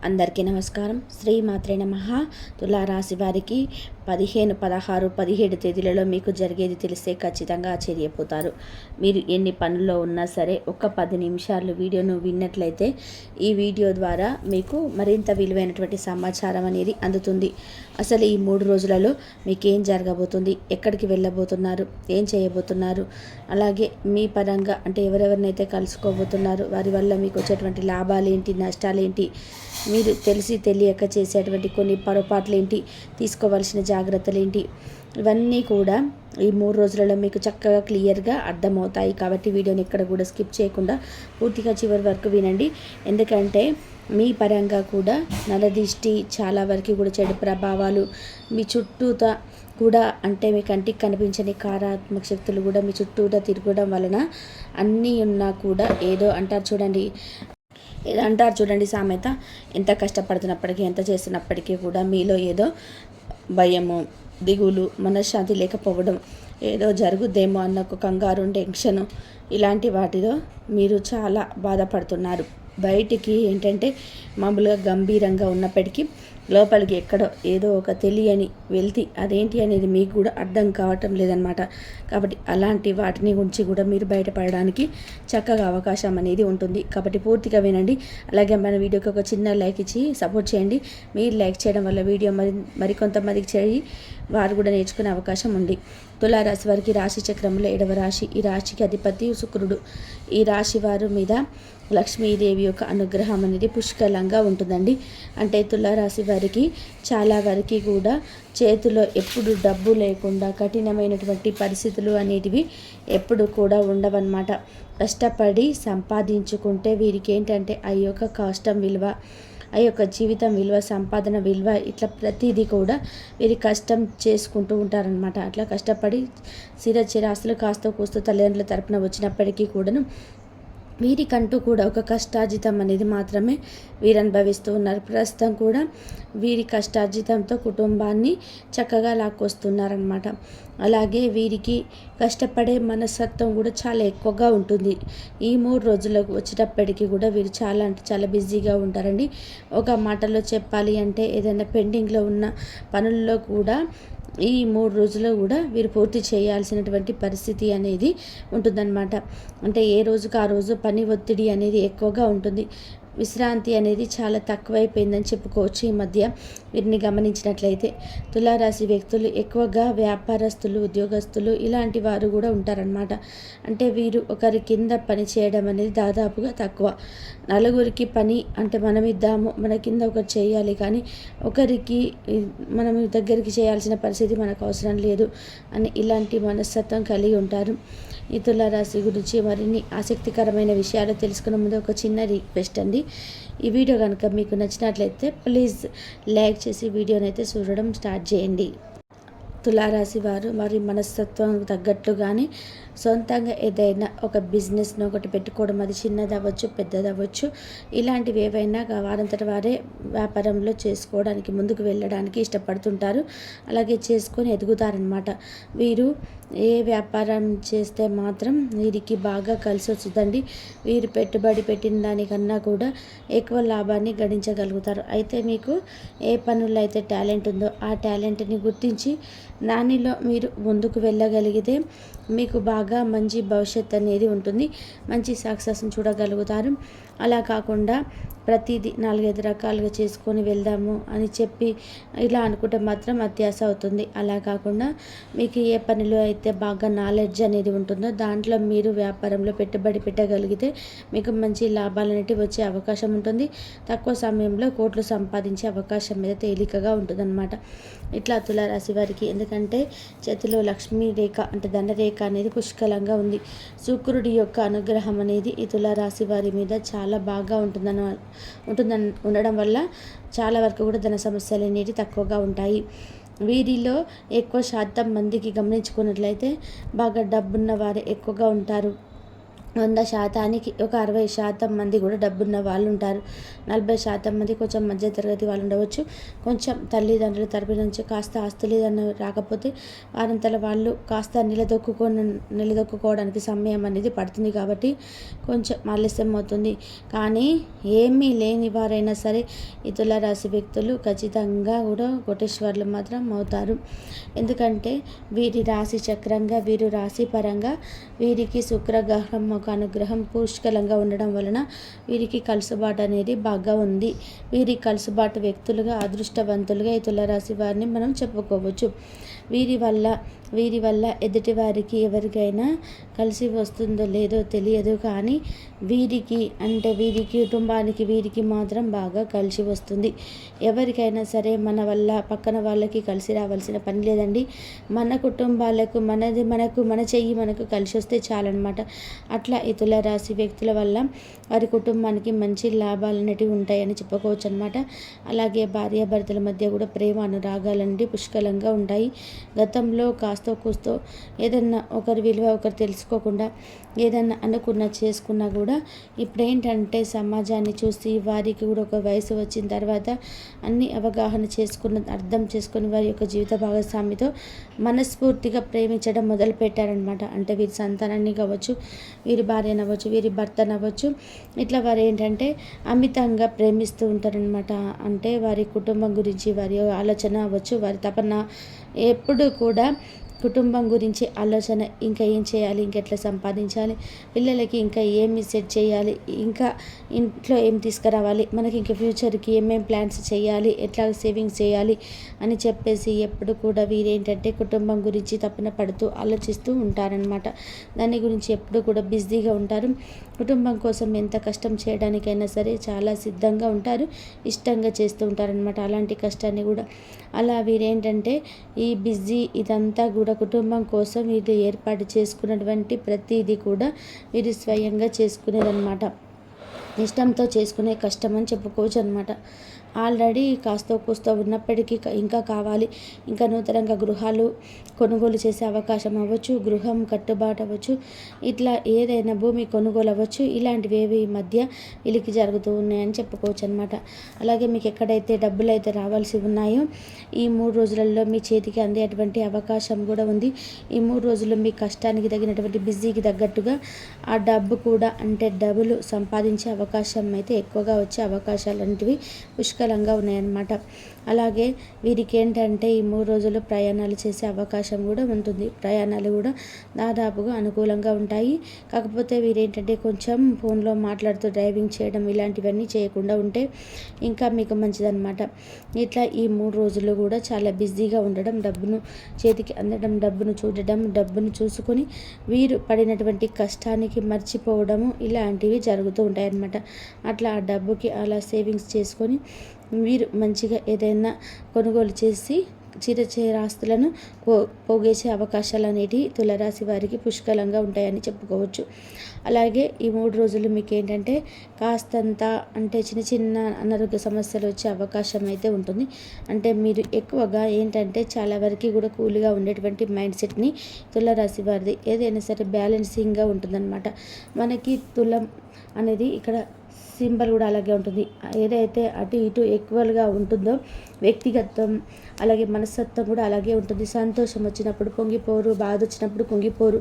అందరికీ నమస్కారం. శ్రీమాత్రే నమః. తులారాశి వారికి 15, 16, 17 తేదీలలో మీకు జరిగేది తెలిస్తే ఖచ్చితంగా ఆశ్చర్యపోతారు. మీరు ఎన్ని పనుల్లో ఉన్నా సరే ఒక్క 10 నిమిషాలు వీడియోను విన్నట్లయితే ఈ వీడియో ద్వారా మీకు మరింత విలువైనటువంటి సమాచారం అనేది అందుతుంది. అసలు ఈ 3 రోజులలో మీకు ఏం జరగబోతుంది, ఎక్కడికి వెళ్ళబోతున్నారు, ఏం చేయబోతున్నారు, అలాగే మీ పరంగా అంటే ఎవరెవరినైతే కలుసుకోబోతున్నారు, వారి వల్ల మీకు వచ్చేటువంటి లాభాలేంటి, నష్టాలేంటి, మీరు తెలిసి తెలియక చేసేటువంటి కొన్ని పొరపాట్లేంటి, తీసుకోవాల్సిన జాగ్రత్తలేంటి, ఇవన్నీ కూడా ఈ 3 రోజులలో మీకు చక్కగా క్లియర్గా అర్థమవుతాయి. కాబట్టి వీడియోని ఎక్కడ కూడా స్కిప్ చేయకుండా పూర్తిగా చివరి వరకు వినండి. ఎందుకంటే మీ పరంగా కూడా నరదిష్టి, చాలా వరకు కూడా చెడు ప్రభావాలు మీ చుట్టూత కూడా, అంటే మీ కంటికి కనిపించని కారాత్మక శక్తులు కూడా మీ చుట్టూట తిరగడం వలన అన్నీ ఉన్నా కూడా ఏదో అంటారు చూడండి సామెత, ఎంత కష్టపడుతున్నప్పటికీ ఎంత చేస్తున్నప్పటికీ కూడా మీలో ఏదో భయము, దిగులు, మనశ్శాంతి లేకపోవడం, ఏదో జరుగుద్దేమో అన్న ఒక కంగారు, టెన్షను, ఇలాంటి వాటిలో మీరు చాలా బాధపడుతున్నారు. బయటికి ఏంటంటే మామూలుగా గంభీరంగా ఉన్నప్పటికీ లోపలికి ఎక్కడో ఏదో ఒక తెలియని వెళ్తి, అదేంటి అనేది మీకు కూడా అర్థం కావటం లేదనమాట. కాబట్టి అలాంటి వాటిని గురించి కూడా మీరు బయటపడడానికి చక్కగా అవకాశం అనేది ఉంటుంది. కాబట్టి పూర్తిగా వినండి. అలాగే మన వీడియోకి ఒక చిన్న లైక్ ఇచ్చి సపోర్ట్ చేయండి. మీరు లైక్ చేయడం వల్ల వీడియో మరికొంతమందికి చేయి వారు కూడా నేర్చుకునే అవకాశం ఉంది. తులారాశి వారికి రాశి చక్రంలో 7వ రాశి. ఈ రాశికి అధిపతి శుక్రుడు. ఈ రాశి వారి మీద లక్ష్మీదేవి యొక్క అనుగ్రహం అనేది పుష్కలంగా ఉంటుందండి. అంటే తులారాశి వారికి చాలా వరకు కూడా చేతిలో ఎప్పుడు డబ్బు లేకుండా కఠినమైనటువంటి పరిస్థితులు అనేటివి ఎప్పుడు కూడా ఉండవన్నమాట. కష్టపడి సంపాదించుకుంటే వీరికి ఏంటంటే ఆ యొక్క కష్టం విలువ, ఆ యొక్క జీవితం విలువ, సంపాదన విలువ, ఇట్లా ప్రతిదీ కూడా వీరి కష్టం చేసుకుంటూ ఉంటారనమాట. అట్లా కష్టపడి చిరాస్తులు కాస్త కూస్తూ తల్లిదండ్రుల తరపున వచ్చినప్పటికీ కూడాను వీరికంటూ కూడా ఒక కష్టార్జితం అనేది మాత్రమే వీరు అనుభవిస్తూ ఉన్నారు. ప్రస్తుతం కూడా వీరి కష్టార్జితంతో కుటుంబాన్ని చక్కగా లాక్కొస్తున్నారనమాట. అలాగే వీరికి కష్టపడే మనస్తత్వం కూడా చాలా ఎక్కువగా ఉంటుంది. ఈ 3 రోజులకు వచ్చేటప్పటికీ కూడా వీరు చాలా అంటే చాలా బిజీగా ఉంటారండి. ఒక మాటలో చెప్పాలి అంటే ఏదైనా పెండింగ్లో ఉన్న పనుల్లో కూడా ఈ 3 రోజుల్లో కూడా వీరు పూర్తి చేయాల్సినటువంటి పరిస్థితి అనేది ఉంటుందన్నమాట. అంటే ఏ రోజుకు ఆ రోజు పని ఒత్తిడి అనేది ఎక్కువగా ఉంటుంది. విశ్రాంతి అనేది చాలా తక్కువైపోయిందని చెప్పుకోవచ్చు ఈ మధ్య వీరిని గమనించినట్లయితే. తులారాశి వ్యక్తులు ఎక్కువగా వ్యాపారస్తులు, ఉద్యోగస్తులు ఇలాంటి వారు కూడా ఉంటారనమాట. అంటే వీరు ఒకరి కింద పని చేయడం అనేది దాదాపుగా తక్కువ. నలుగురికి పని అంటే మనం ఇద్దాము, మన కింద ఒకరు చేయాలి, కానీ ఒకరికి మనం దగ్గరికి చేయాల్సిన పరిస్థితి మనకు అవసరం లేదు అని ఇలాంటి మనస్తత్వం కలిగి ఉంటారు. ఈ తులారాశి గురించి మరిన్ని ఆసక్తికరమైన విషయాలు తెలుసుకునే ముందు ఒక చిన్న రిక్వెస్ట్ అండి. ఈ వీడియో కనుక మీకు నచ్చినట్లయితే ప్లీజ్ లైక్ చేసి వీడియోని అయితే చూడడం స్టార్ట్ చేయండి. తులారాశి వారు వారి మనస్తత్వం తగ్గట్టుగానే సొంతంగా ఏదైనా ఒక బిజినెస్ను ఒకటి పెట్టుకోవడం, అది చిన్నది అవ్వచ్చు, పెద్దది అవ్వచ్చు, ఇలాంటివి ఏవైనా వారంతట వారే వ్యాపారంలో చేసుకోవడానికి ముందుకు వెళ్ళడానికి ఇష్టపడుతుంటారు. అలాగే చేసుకొని ఎదుగుతారనమాట. వీరు ఏ వ్యాపారం చేస్తే మాత్రం వీరికి బాగా కలిసి వస్తుందండి. వీరు పెట్టుబడి పెట్టిన దానికన్నా కూడా ఎక్కువ లాభాన్ని గడించగలుగుతారు. అయితే మీకు ఏ పనుల్లో అయితే టాలెంట్ ఉందో ఆ టాలెంట్ని గుర్తించి దానిలో మీరు ముందుకు వెళ్ళగలిగితే మీకు బాగా మంచి భవిష్యత్తు అనేది ఉంటుంది. మంచి సక్సెస్ని చూడగలుగుతారు. అలా కాకుండా ప్రతిదీ 4-5 రకాలుగా చేసుకొని వెళ్దాము అని చెప్పి ఇలా అనుకుంటే మాత్రం అత్యాశ అవుతుంది. అలా కాకుండా మీకు ఏ పనిలో అయితే బాగా నాలెడ్జ్ అనేది ఉంటుందో దాంట్లో మీరు వ్యాపారంలో పెట్టుబడి పెట్టగలిగితే మీకు మంచి లాభాలు అనేవి వచ్చే అవకాశం ఉంటుంది. తక్కువ సమయంలో కోట్లు సంపాదించే అవకాశం మీద తేలికగా ఉంటుందన్నమాట. ఇట్లా తులారాశి వారికి ఎందుకంటే చేతిలో లక్ష్మీ రేఖ అంటే దండరేఖ అనేది పుష్కలంగా ఉంది. శుక్రుడి యొక్క అనుగ్రహం అనేది ఈ తులారాశి వారి మీద చాలా బాగా ఉండడం వల్ల చాలా వరకు కూడా ధన సమస్యలు అనేవి తక్కువగా ఉంటాయి. వీరిలో ఎక్కువ శాతం మందికి గమనించుకున్నట్లయితే బాగా డబ్బున్న వారే ఎక్కువగా ఉంటారు. 100% ఒక 60% మంది కూడా డబ్బున్న వాళ్ళు ఉంటారు. 40% మంది కొంచెం మధ్య తరగతి వాళ్ళు ఉండవచ్చు. కొంచెం తల్లిదండ్రుల తరపు నుంచి కాస్త ఆస్తులు ఏదన్నా రాకపోతే వారంతల వాళ్ళు కాస్త నిలదొక్కుకోవడానికి సమయం అనేది పడుతుంది కాబట్టి కొంచెం ఆలస్యం అవుతుంది. కానీ ఏమీ లేని వారైనా సరే ఈ తులారాశి వ్యక్తులు ఖచ్చితంగా కూడా కోటీశ్వరులు మాత్రం అవుతారు. ఎందుకంటే వీరి రాశి చక్రంగా, వీరు రాశి పరంగా వీరికి శుక్రగ్రహం ఒక అనుగ్రహం పుష్కలంగా ఉండడం వలన వీరికి కలుసుబాటు అనేది బాగా ఉంది. వీరి కలుసుబాటు వ్యక్తులుగా, అదృష్టవంతులుగా ఈ తులారాశి వారిని మనం చెప్పుకోవచ్చు. వీరి వల్ల ఎదుటి వారికి ఎవరికైనా కలిసి వస్తుందో లేదో తెలియదు, కానీ వీరికి కుటుంబానికి వీరికి మాత్రం బాగా కలిసి వస్తుంది. ఎవరికైనా సరే మన వల్ల పక్కన వాళ్ళకి కలిసి రావాల్సిన పని లేదండి. మన కుటుంబాలకు మన చెయ్యి మనకు కలిసి వస్తే చాలన్నమాట. అట్లా ఈ తులారాశి వ్యక్తుల వల్ల వారి కుటుంబానికి మంచి లాభాలు అనేటివి ఉంటాయని చెప్పుకోవచ్చు అనమాట. అలాగే భార్యాభర్తల మధ్య కూడా ప్రేమ అనురాగాలన్నీ పుష్కలంగా ఉంటాయి. గతంలో కాస్తో కూస్తో ఏదన్నా ఒకరి విలువ ఒకరు తెలుసుకోకుండా ఏదన్నా అనుకున్నా చేసుకున్నా కూడా ఇప్పుడేంటంటే సమాజాన్ని చూసి వారికి కూడా ఒక వయసు వచ్చిన తర్వాత అన్ని అవగాహన అర్థం చేసుకుని వారి యొక్క జీవిత భాగస్వామితో మనస్ఫూర్తిగా ప్రేమించడం మొదలు పెట్టారనమాట. అంటే వీరి సంతానాన్ని కావచ్చు, వీరి భార్యనవ్వచ్చు, వీరి భర్తనవ్వచ్చు, ఇట్లా వారు ఏంటంటే అమితంగా ప్రేమిస్తూ ఉంటారనమాట. అంటే వారి కుటుంబం గురించి వారి ఆలోచన అవ్వచ్చు, వారి తపన ఎప్పుడు కూడా కుటుంబం గురించి ఆలోచన, ఇంకా ఏం చేయాలి, ఇంకెట్లా సంపాదించాలి, పిల్లలకి ఇంకా ఏమి సెట్ చేయాలి, ఇంకా ఇంట్లో ఏం తీసుకురావాలి, మనకి ఇంకా ఫ్యూచర్కి ఏమేమి ప్లాన్స్ చేయాలి, ఎట్లా సేవింగ్స్ చేయాలి అని చెప్పేసి ఎప్పుడు కూడా వీరేంటంటే కుటుంబం గురించి తపన పడుతూ ఆలోచిస్తూ ఉంటారనమాట. దాని గురించి ఎప్పుడు కూడా బిజీగా ఉంటారు. కుటుంబం కోసం ఎంత కష్టం చేయడానికైనా సరే చాలా సిద్ధంగా ఉంటారు, ఇష్టంగా చేస్తూ ఉంటారనమాట. అలాంటి కష్టాన్ని కూడా అలా వీరేంటంటే ఈ బిజీ ఇదంతా కూడా కుటుంబం కోసం వీరు ఏర్పాటు చేసుకున్నటువంటి ప్రతిదీ కూడా వీరు స్వయంగా చేసుకునేదన్నమాట. ఇష్టంతో చేసుకునే కష్టం అని చెప్పుకోవచ్చు అనమాట. ఆల్రెడీ కాస్తో కూస్తో ఉన్నప్పటికీ ఇంకా కావాలి, ఇంకా నూతనంగా గృహాలు కొనుగోలు చేసే అవకాశం అవ్వచ్చు, గృహం కట్టుబాటు అవ్వచ్చు, ఇట్లా ఏదైనా భూమి కొనుగోలు అవ్వచ్చు, ఇలాంటివి ఏవి ఈ మధ్య వీళ్ళకి జరుగుతూ ఉన్నాయని చెప్పుకోవచ్చు అనమాట. అలాగే మీకు ఎక్కడైతే డబ్బులు అయితే రావాల్సి ఉన్నాయో ఈ 3 రోజులలో మీ చేతికి అందేటువంటి అవకాశం కూడా ఉంది. ఈ 3 రోజుల్లో మీ కష్టానికి తగినటువంటి బిజీకి తగ్గట్టుగా ఆ డబ్బు కూడా అంటే డబ్బులు సంపాదించే అవకాశం అయితే ఎక్కువగా వచ్చే అవకాశాలు అనేటివి పుష్కలంగా ఉన్నాయన్నమాట. అలాగే వీరికి ఏంటంటే ఈ 3 రోజులు ప్రయాణాలు చేసే అవకాశం కూడా ఉంటుంది. ప్రయాణాలు కూడా దాదాపుగా అనుకూలంగా ఉంటాయి. కాకపోతే వీరేంటంటే కొంచెం ఫోన్లో మాట్లాడుతూ డ్రైవింగ్ చేయడం ఇలాంటివన్నీ చేయకుండా ఉంటే ఇంకా మీకు మంచిదన్నమాట. ఇట్లా ఈ 3 రోజులు కూడా చాలా బిజీగా ఉండడం, డబ్బును చేతికి అందడం, డబ్బును చూడడం, డబ్బును చూసుకొని వీరు పడినటువంటి కష్టానికి మర్చిపోవడము ఇలాంటివి జరుగుతూ ఉంటాయన్నమాట. అట్లా ఆ డబ్బుకి అలా సేవింగ్స్ చేసుకొని వీరు మంచిగా ఏదైనా కొనుగోలు చేసి చిరచరాస్తులను పోగేసే అవకాశాలు అనేటివి తులారాశి వారికి పుష్కలంగా ఉంటాయని చెప్పుకోవచ్చు. అలాగే ఈ 3 రోజులు మీకు ఏంటంటే కాస్తంత అంటే చిన్న చిన్న అనారోగ్య సమస్యలు వచ్చే అవకాశం అయితే ఉంటుంది. అంటే మీరు ఎక్కువగా ఏంటంటే చాలా వరకు కూడా కూల్గా ఉండేటువంటి మైండ్ సెట్ని తులారాశి వారిది ఏదైనా సరే బ్యాలెన్సింగ్గా ఉంటుందన్నమాట. మనకి తులం అనేది ఇక్కడ సింబల్ కూడా అలాగే ఉంటుంది. ఏదైతే అటు ఇటు ఈక్వల్గా ఉంటుందో వ్యక్తిగతం అలాగే మనస్తత్వం కూడా అలాగే ఉంటుంది. సంతోషం వచ్చినప్పుడు పొంగిపోరు, బాధ వచ్చినప్పుడు కుంగిపోరు,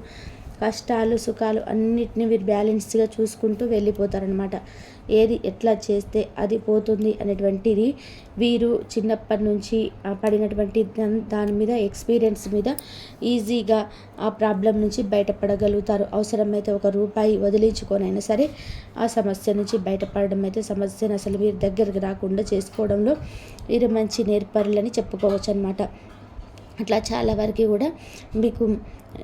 కష్టాలు సుఖాలు అన్నిటిని వీరు బ్యాలెన్స్గా చూసుకుంటూ వెళ్ళిపోతారనమాట. ఏది ఎట్లా చేస్తే అది పోతుంది అనేటువంటిది వీరు చిన్నప్పటి నుంచి పడినటువంటి దాని మీద ఎక్స్పీరియన్స్ మీద ఈజీగా ఆ ప్రాబ్లం నుంచి బయటపడగలుగుతారు. అవసరమైతే ₹1 వదిలించుకొనైనా సరే ఆ సమస్య నుంచి బయటపడడం అయితే సమస్యను అసలు వీరి దగ్గరికి రాకుండా చేసుకోవడంలో వీరు మంచి నేర్పరులని చెప్పుకోవచ్చు అనమాట. అట్లా చాలా వరకు కూడా మీకు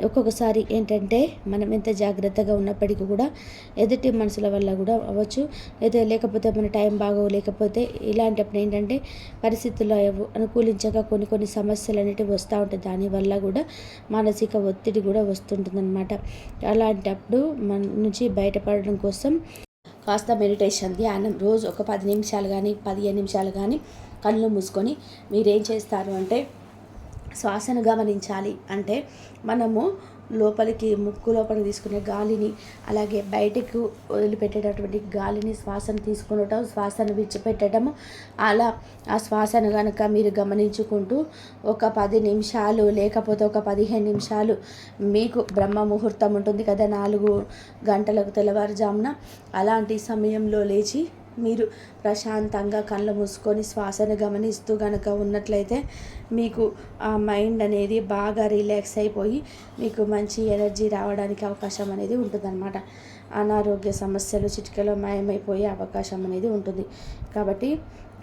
ఒక్కొక్కసారి ఏంటంటే మనం ఎంత జాగ్రత్తగా ఉన్నప్పటికీ కూడా ఎదుటి మనుషుల వల్ల కూడా అవ్వచ్చు, అయితే లేకపోతే మన టైం బాగోలేకపోతే ఇలాంటప్పుడు ఏంటంటే పరిస్థితులు అనుకూలించగా కొన్ని సమస్యలు అనేటివి వస్తూ ఉంటాయి. దానివల్ల కూడా మానసిక ఒత్తిడి కూడా వస్తుంటుందన్నమాట. అలాంటప్పుడు మన నుంచి బయటపడడం కోసం కాస్త మెడిటేషన్, ధ్యానం రోజు ఒక 10 నిమిషాలు కానీ 15 నిమిషాలు కానీ కళ్ళు మూసుకొని మీరేం చేస్తారు అంటే శ్వాసను గమనించాలి. అంటే మనము లోపలికి ముక్కు లోపలికి తీసుకునే గాలిని, అలాగే బయటకు వదిలిపెట్టేటటువంటి గాలిని శ్వాసను తీసుకునటం, శ్వాసను విడిచిపెట్టడము. అలా ఆ శ్వాసను కనుక మీరు గమనించుకుంటూ ఒక 10 నిమిషాలు లేకపోతే ఒక 15 నిమిషాలు, మీకు బ్రహ్మ ముహూర్తం ఉంటుంది కదా 4 గంటలకు తెల్లవారుజామున, అలాంటి సమయంలో లేచి మీరు ప్రశాంతంగా కళ్ళు మూసుకొని శ్వాసను గమనిస్తూ కనుక ఉన్నట్లయితే మీకు ఆ మైండ్ అనేది బాగా రిలాక్స్ అయిపోయి మీకు మంచి ఎనర్జీ రావడానికి అవకాశం అనేది ఉంటుందన్నమాట. అనారోగ్య సమస్యలు చిటికలో మాయమైపోయే అవకాశం అనేది ఉంటుంది. కాబట్టి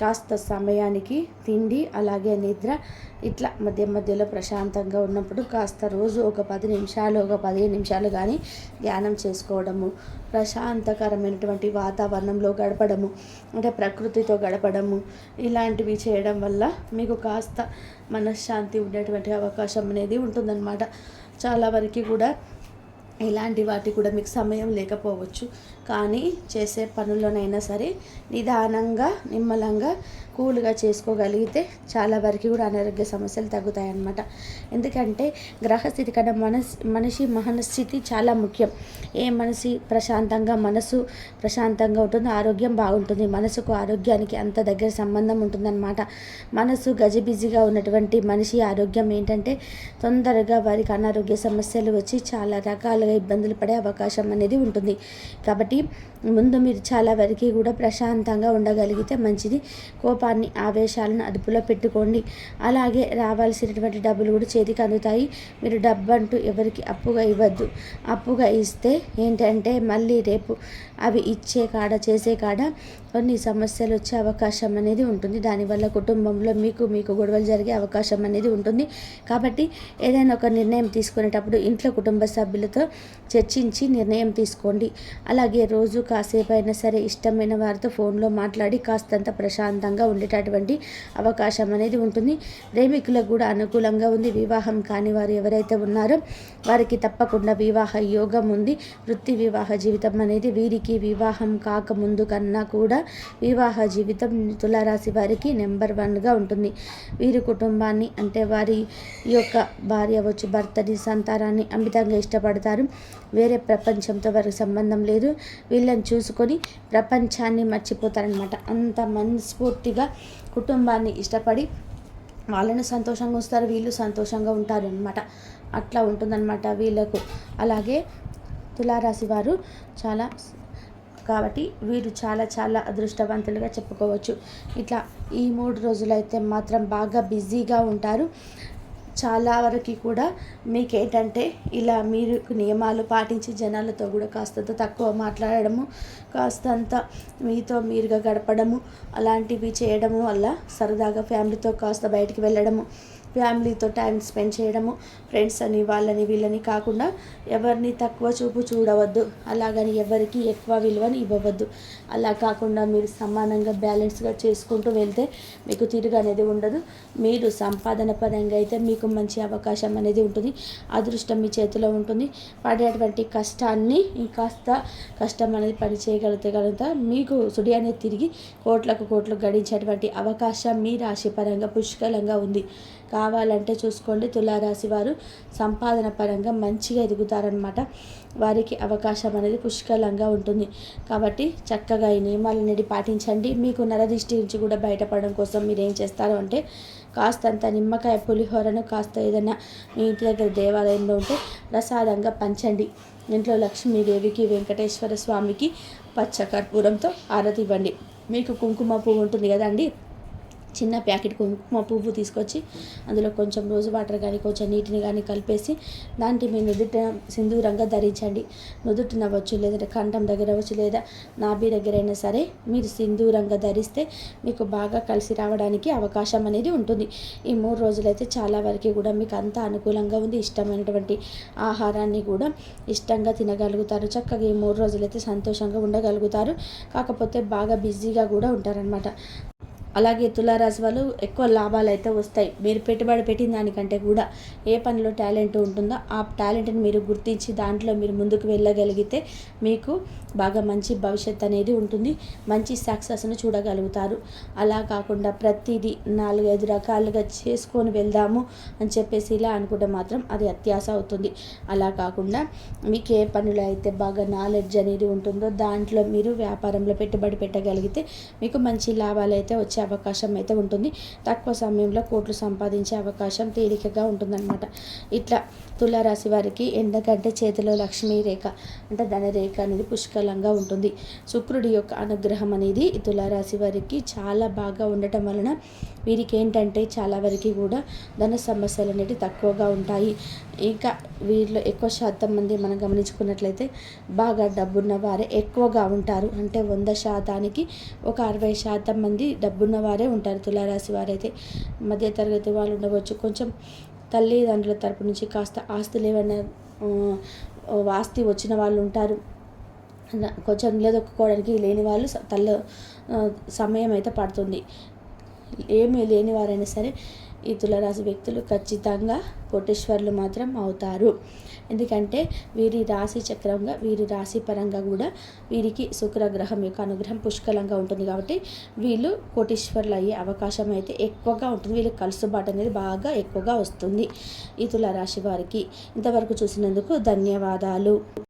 కాస్త సమయానికి తిండి, అలాగే నిద్ర, ఇట్లా మధ్య మధ్యలో ప్రశాంతంగా ఉన్నప్పుడు కాస్త రోజు ఒక 10 నిమిషాలు, ఒక 15 నిమిషాలు కానీ ధ్యానం చేసుకోవడము, ప్రశాంతకరమైనటువంటి వాతావరణంలో గడపడము, అంటే ప్రకృతితో గడపడము, ఇలాంటివి చేయడం వల్ల మీకు కాస్త మనశ్శాంతి ఉండేటువంటి అవకాశం అనేది ఉంటుందన్నమాట. చాలా వరకు కూడా ఇలాంటి వాటి కూడా మీకు సమయం లేకపోవచ్చు, కానీ చేసే పనుల్లోనైనా సరే నిదానంగా, నిమ్మలంగా, కూల్గా చేసుకోగలిగితే చాలా వరకు కూడా అనారోగ్య సమస్యలు తగ్గుతాయన్నమాట. ఎందుకంటే గ్రహస్థితి కన్నా మనిషి మనస్థితి చాలా ముఖ్యం. ఏ మనిషి ప్రశాంతంగా, మనసు ప్రశాంతంగా ఉంటుందో ఆరోగ్యం బాగుంటుంది. మనసుకు ఆరోగ్యానికి అంత దగ్గర సంబంధం ఉంటుందన్నమాట. మనసు గజిబిజిగా ఉన్నటువంటి మనిషి ఆరోగ్యం ఏంటంటే తొందరగా వారికి అనారోగ్య సమస్యలు వచ్చి చాలా రకాలుగా ఇబ్బందులు పడే అవకాశం అనేది ఉంటుంది. కాబట్టి ముందు మీరు చాలా వరకు కూడా ప్రశాంతంగా ఉండగలిగితే మంచిది. కోపాన్ని, ఆవేశాలను అదుపులో పెట్టుకోండి. అలాగే రావాల్సినటువంటి డబ్బులు కూడా చేతికి అందుతాయి. మీరు డబ్బు అంటూ ఎవరికి అప్పుగా ఇవ్వద్దు. అప్పుగా ఇస్తే ఏంటంటే మళ్ళీ రేపు అవి ఇచ్చే కాడ, చేసే కాడ కొన్ని సమస్యలు వచ్చే అవకాశం అనేది ఉంటుంది. దానివల్ల కుటుంబంలో మీకు గొడవలు జరిగే అవకాశం అనేది ఉంటుంది. కాబట్టి ఏదైనా ఒక నిర్ణయం తీసుకునేటప్పుడు ఇంట్లో కుటుంబ సభ్యులతో చర్చించి నిర్ణయం తీసుకోండి. అలాగే రోజు కాసేపు అయినా సరే ఇష్టమైన వారితో ఫోన్లో మాట్లాడి కాస్తంత ప్రశాంతంగా ఉండేటటువంటి అవకాశం అనేది ఉంటుంది. ప్రేమికులకు కూడా అనుకూలంగా ఉంది. వివాహం కాని వారు ఎవరైతే ఉన్నారో వారికి తప్పకుండా వివాహ యోగం ఉంది. వృత్తి వివాహ జీవితం అనేది వీరికి వివాహం కాకముందు కన్నా కూడా వివాహ జీవితం తులారాశి వారికి నెంబర్ 1గా ఉంటుంది. వీరి కుటుంబాన్ని, అంటే వారి యొక్క భార్య వచ్చి భర్తని, సంతానాన్ని అమితంగా ఇష్టపడతారు. వేరే ప్రపంచంతో వారికి సంబంధం లేదు. వీళ్ళని చూసుకొని ప్రపంచాన్ని మర్చిపోతారనమాట. అంత మనస్ఫూర్తిగా కుటుంబాన్ని ఇష్టపడి వాళ్ళని సంతోషంగా ఉంచుతారు, వీళ్ళు సంతోషంగా ఉంటారు అనమాట. అట్లా ఉంటుందన్నమాట వీళ్ళకు. అలాగే తులారాశి వారు కాబట్టి వీరు చాలా అదృష్టవంతులుగా చెప్పుకోవచ్చు. ఇట్లా ఈ 3 రోజులైతే మాత్రం బాగా బిజీగా ఉంటారు. చాలా వరకు కూడా మీకేంటంటే ఇలా మీరు నియమాలు పాటించి జనాలతో కూడా కాస్తంత తక్కువ మాట్లాడడము, కాస్తంత మీతో మీరుగా గడపడము, అలాంటివి చేయడము వల్ల సరదాగా ఫ్యామిలీతో కాస్త బయటికి వెళ్ళడము, ఫ్యామిలీతో టైం స్పెండ్ చేయడము, ఫ్రెండ్స్ అని వాళ్ళని వీళ్ళని కాకుండా ఎవరిని తక్కువ చూపు చూడవద్దు, అలాగని ఎవరికి ఎక్కువ విలువని ఇవ్వవద్దు. అలా కాకుండా మీరు సమానంగా బ్యాలెన్స్గా చేసుకుంటూ వెళ్తే మీకు తిరుగు అనేది ఉండదు. మీరు సంపాదన పరంగా అయితే మీకు మంచి అవకాశం అనేది ఉంటుంది. అదృష్టం మీ చేతిలో ఉంటుంది. పడేటువంటి కష్టాన్ని ఇంకాస్త కష్టం అనేది పని చేయగలిగితే కనుక మీకు సుడి అనేది తిరిగి కోట్లు గడించేటువంటి అవకాశం మీ రాశి పరంగా పుష్కలంగా ఉంది. కావాలంటే చూసుకోండి, తులారాశి వారు సంపాదన పరంగా మంచిగా ఎదుగుతారనమాట. వారికి అవకాశం అనేది పుష్కలంగా ఉంటుంది. కాబట్టి చక్కగా ఈ నియమాలనేది పాటించండి. మీకు నరదిష్టి నుంచి కూడా బయటపడడం కోసం మీరు ఏం చేస్తారు అంటే కాస్తంత నిమ్మకాయ పులిహోరను కాస్త ఏదైనా మీ ఇంటి దగ్గర దేవాలయంలో ఉంటే ప్రసాదంగా పంచండి. ఇంట్లో లక్ష్మీదేవికి, వెంకటేశ్వర స్వామికి పచ్చ కర్పూరంతో ఆరతి ఇవ్వండి. మీకు కుంకుమ పువ్వు ఉంటుంది కదండి, చిన్న ప్యాకెట్ కుంకుమ పువ్వు తీసుకొచ్చి అందులో కొంచెం రోజు వాటర్ కానీ కొంచెం నీటిని కానీ కలిపేసి దాంట్లో మీ నుదుట సింధూరంగా ధరించండి. నుదుటిన అవ్వచ్చు, లేదంటే కంఠం దగ్గర అవ్వచ్చు, లేదా నాభి దగ్గర అయినా సరే మీరు సింధూరంగా ధరిస్తే మీకు బాగా కలిసి రావడానికి అవకాశం అనేది ఉంటుంది. ఈ 3 రోజులైతే చాలా వరకు కూడా మీకు అంత అనుకూలంగా ఉంది. ఇష్టమైనటువంటి ఆహారాన్ని కూడా ఇష్టంగా తినగలుగుతారు. చక్కగా ఈ 3 రోజులైతే సంతోషంగా ఉండగలుగుతారు. కాకపోతే బాగా బిజీగా కూడా ఉంటారనమాట. అలాగే తులారాశి వాళ్ళు ఎక్కువ లాభాలు అయితే వస్తాయి. మీరు పెట్టుబడి పెట్టిన దానికంటే కూడా ఏ పనిలో టాలెంట్ ఉంటుందో ఆ టాలెంట్ని మీరు గుర్తించి దాంట్లో మీరు ముందుకు వెళ్ళగలిగితే మీకు బాగా మంచి భవిష్యత్తు అనేది ఉంటుంది. మంచి సక్సెస్ను చూడగలుగుతారు. అలా కాకుండా ప్రతిదీ 4-5 రకాలుగా చేసుకొని వెళ్దాము అని చెప్పేసి ఇలా అనుకుంటే మాత్రం అది అత్యాశ అవుతుంది. అలా కాకుండా మీకు ఏ పనిలో అయితే బాగా నాలెడ్జ్ అనేది ఉంటుందో దాంట్లో మీరు వ్యాపారంలో పెట్టుబడి పెట్టగలిగితే మీకు మంచి లాభాలు అయితే వచ్చే అవకాశం అయితే ఉంటుంది. తక్కువ సమయంలో కోట్లు సంపాదించే అవకాశం తేలికగా ఉంటుందన్నమాట. ఇట్లా తులారాశి వారికి ఎందుకంటే చేతిలో లక్ష్మీ రేఖ అంటే ధనరేఖ అనేది పుష్కలంగా ఉంటుంది. శుక్రుడి యొక్క అనుగ్రహం అనేది తులారాశి వారికి చాలా బాగా ఉండటం వలన వీరికి ఏంటంటే చాలా వరకు కూడా ధన సమస్యలు అనేవి తక్కువగా ఉంటాయి. ఇంకా వీరిలో ఎక్కువ శాతం మంది మనం గమనించుకున్నట్లయితే బాగా డబ్బున్న వారే ఎక్కువగా ఉంటారు. అంటే 100%కి ఒక 60% మంది డబ్బున్న వారే ఉంటారు. తులారాశి వారైతే మధ్యతరగతి వాళ్ళు ఉండవచ్చు. కొంచెం తల్లిదండ్రుల తరపు నుంచి కాస్త ఆస్తులు ఏమైనా ఆస్తి వచ్చిన వాళ్ళు ఉంటారు. కొంచెం నిలదొక్కుకోవడానికి లేని వాళ్ళు సమయం అయితే పడుతుంది. ఏమీ లేని వారైనా సరే ఈ తులారాశి వ్యక్తులు ఖచ్చితంగా కోటీశ్వరులు మాత్రం అవుతారు. ఎందుకంటే వీరి రాశి చక్రంగా వీరి రాశి పరంగా కూడా వీరికి శుక్రగ్రహం యొక్క అనుగ్రహం పుష్కలంగా ఉంటుంది. కాబట్టి వీళ్ళు కోటీశ్వరులు అయ్యే అవకాశం అయితే ఎక్కువగా ఉంటుంది. వీళ్ళకి కలుసుబాటు అనేది బాగా ఎక్కువగా వస్తుంది ఈ తులారాశి వారికి. ఇంతవరకు చూసినందుకు ధన్యవాదాలు.